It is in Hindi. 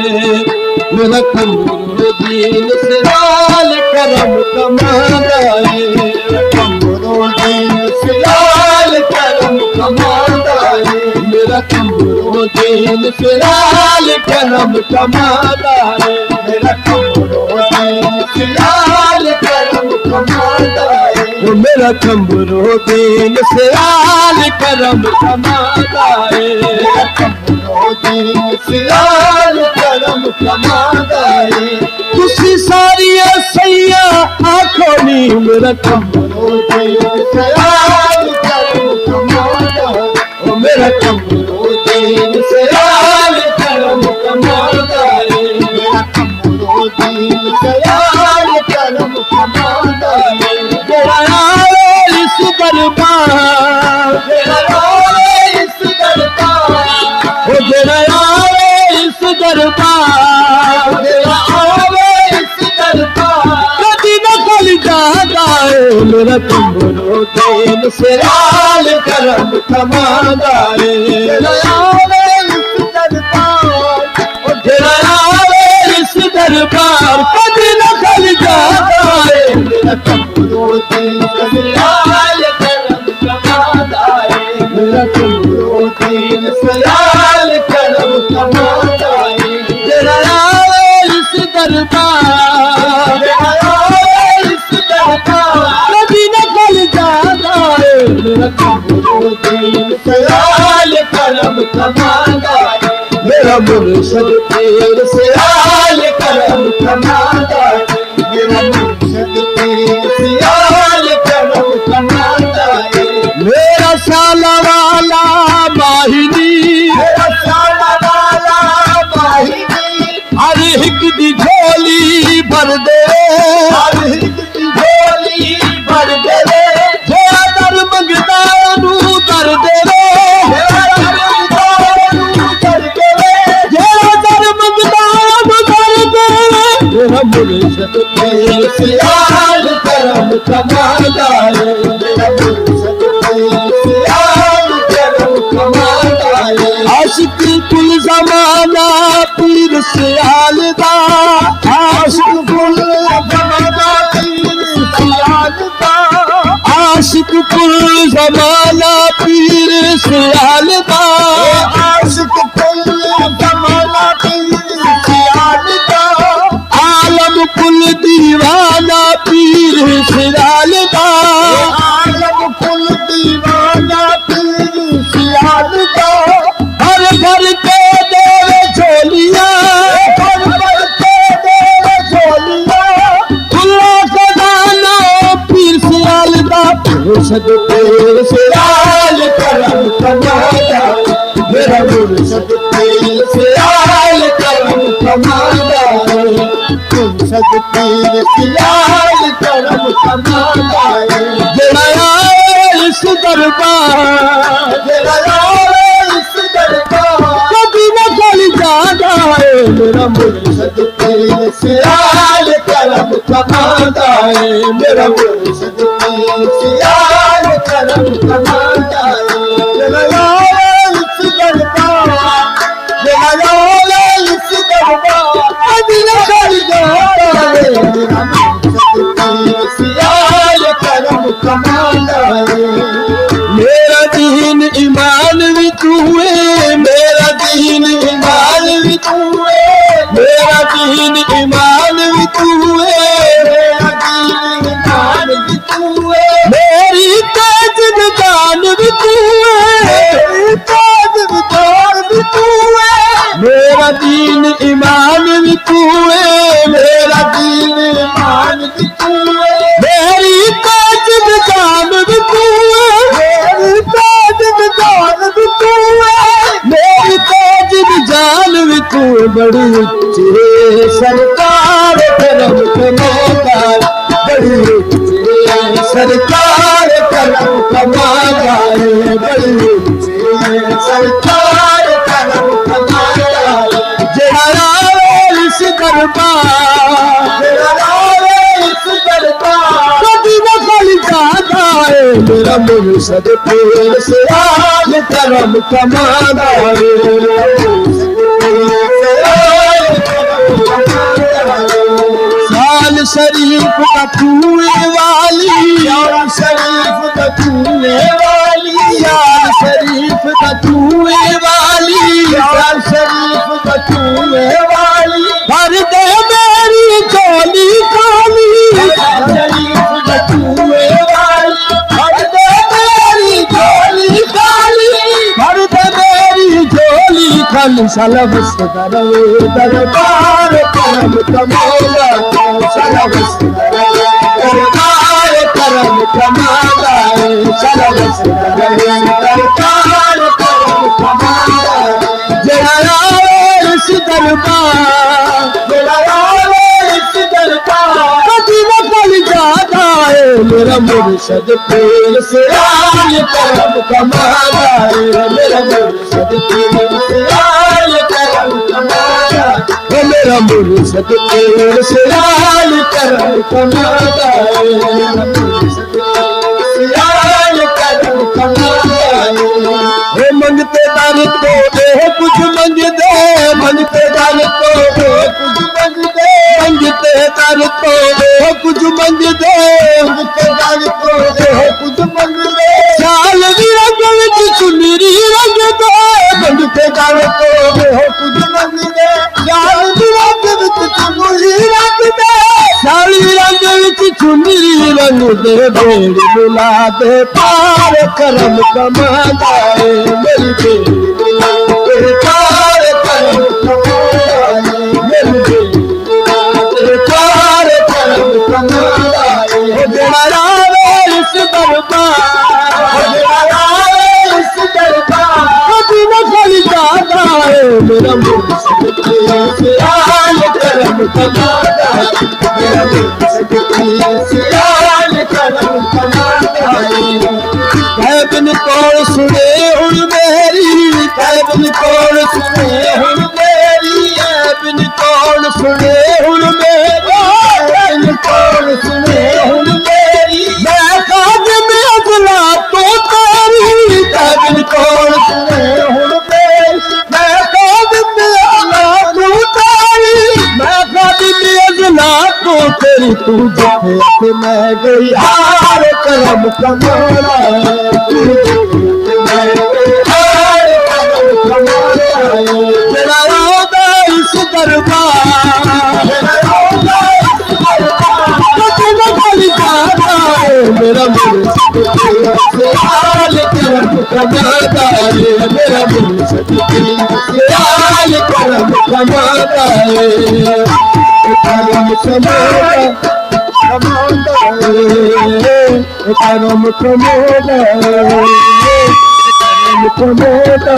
मेरा कमरो दीन से लाल करम कमांदा है। कमरो दीन से लाल करम कमांदा है। मेरा कमरो दीन से लाल करम कमांदा है। मेरा कमरो दीन से लाल करम कमांदा है। मेरा कमरो दीन से लाल करम कमांदा है। मेरा कमरो दीन से लाल करम कमांदा है। तुसी सारिया सैया आखो नी मेरा कमरो दीन से लाल करम कमांदा है। ओ मेरा कमरो दीन से लाल करम कमांदा है। मेरा कमरो दीन से लाल करम कमांदा है। तेरा आए इस दरबार, तेरा आए इस दरबार, ओ तेरा आए इस दरबार, तेरा आए इस दरबार, कभी न कल जाता है। मेरा कमरो दीन से लाल करम कमांदा है। तेरा आए इस दरबार, ओ तेरा आए इस दरबार, कभी न कल जाता है। मेरा कमरो दीन से लाल करम कमांदा है। मेरा कमरो दीन से लाल करम कमांदा है। तेरा आए इस दरबार, तेरा आए इस दरबार, कभी न कल जाता है। मेरा कमरो दीन से लाल करम कमांदा है। मेरा मुर्शद पीर से लाल करम कमांदा है। मेरा मुर्शद पीर से लाल करम कमांदा है। मेरा साला वाला माहिनी, मेरा साला वाला माहिनी, हर एक दी झोली भर दे, हर एक दी झोली भर दे। जेड़ा दर मंगदा नू दर दे, जेड़ा दर मंगदा नू दर दे, जेड़ा दर मंगदा नू दर दे। मेरा मुर्शद पीर से लाल करम कमांदा है। मेरा मुर्शद पीर से लाल करम कमांदा है। आशिक कुल जमाना पीर से आलदा, आशिक कुल जमाना पीर से आलदा, आशिक कुल जमाना पीर से आलदा, आशिक कुल जमाना पीर से आलदा, आलम कुल दीवाना पीर से आलदा, आलम कुल दीवाना पीर से आलदा। हर भर के देवे झोलियां, हर भर के देवे झोलियां, खुला खजाना पीर से आलदा। मुर्शद पीर से लाल करम कमांदा है। मेरा मुर्शद पीर से लाल करम कमांदा है। मुर्शद पीर से लाल करम कमांदा है। जेड़ा आए इस दरबार, जेड़ा आए इस दरबार, कभी न कल जाता है। मेरा मुर्शद पीर से लाल करम कमांदा है। मेरा मुर्शद पीर से लाल करम कमांदा है। जेड़ा आए इस दरबार, जेड़ा आए इस दरबार, कभी न कल जाता है। मेरा मुर्शद पीर से लाल करम कमांदा है। मेरा दीन ईमान भी तू है, मेरा दीन ईमान भी तू है, मेरा दीन ईमान भी तू है, मेरा दीन ईमान भी तू है। मेरी ताज जान भी तू है, मेरी ताज जान भी तू है। मेरा दीन ईमान भी तू है, मेरा दीन ईमान भी तू है। मेरी ताज जान भी तू है, मेरी ताज जान भी तू है। मेरी ताज जान भी तू है। बड़ी उच्ची सरकार करम कमांदा है। बड़ी उच्ची सरकार करम कमांदा है। बड़ी उच्ची सरकार करम कमांदा है। जेड़ा आए इस दरबार, जेड़ा आए इस दरबार, कभी न कल जाता है। मेरा मुर्शद पीर से लाल करम कमांदा है। शरीफ का कुएं वाली, यार शरीफ का कुएं वाली, यार शरीफ का कुएं वाली, यार शरीफ का कुएं वाली, भर दे मेरी झोली खाली, यार शरीफ का कुएं वाली, भर दे मेरी झोली खाली, भर दे मेरी झोली खाली। सलबस दरवे दरबार करम कमौला, सलबस दरबार करम कमौला, सलबस दरबार करम कमौला। जरा इस दरबार, जरा इस दरबार, कभी न पल जाता है मेरा मुर्शद पीर से आल करम कमौला, मेरा मुर्शद पीर से आल करम कमौला, मेरा मुर्शद पीर से आल करम कमौला, मेरा मुर्शद पीर से आल करम कमौला। मंगते दर को दे कुछ मंग दे, मंगते दर को दे कुछ मंग दे, मंगते दर को दे कुछ मंग दे, मंगते दर को दे कुछ मंग दे। चाल भी रंग विच चुनरी रंग दे, मंगते दर को दे कुछ मंग दे, चाल भी रंग विच चुनरी रंग दे, चाल भी रंग विच चुनरी रंग दे। भेड़ बुला दे पार करम कमांदा है मेरी भेड़ बुला दे पार करम कमांदा है मेरी भेड़ बुला दे पार करम कमांदा है। जरा आवे इस दरबार, जरा आवे इस दरबार, कभी न फल जाता है मेरा मुर्शद पीर से आल करम कमांदा है, मेरा मुर्शद पीर से आल करम कमांदा है। कैबिन कौन सुने हुण मेरी, कैबिन कौन सुने हुण मेरी, कैबिन कौन सुने हुण मेरी, कैबिन कौन सुने हुण मेरी। मैं कादिम अज़ला तो तेरी, कैबिन कौन सुने हुण मेरी, मैं कादिम अज़ला तो तेरी, मैं कादिम अज़ला तो तेरी। तू जिथे ते मैं गई हार करम कमौला, तू जिथे ते मैं गई हार करम कमौला। तेरा रौदा इस दरबार, तेरा रौदा इस दरबार, कभी न फल जाता है मेरा मुर्शद पीर से आल करम कमांदा है, मेरा मुर्शद पीर से आल करम कमांदा है। करम कमौला कमांदा है, करम कमौला, करम कमौला।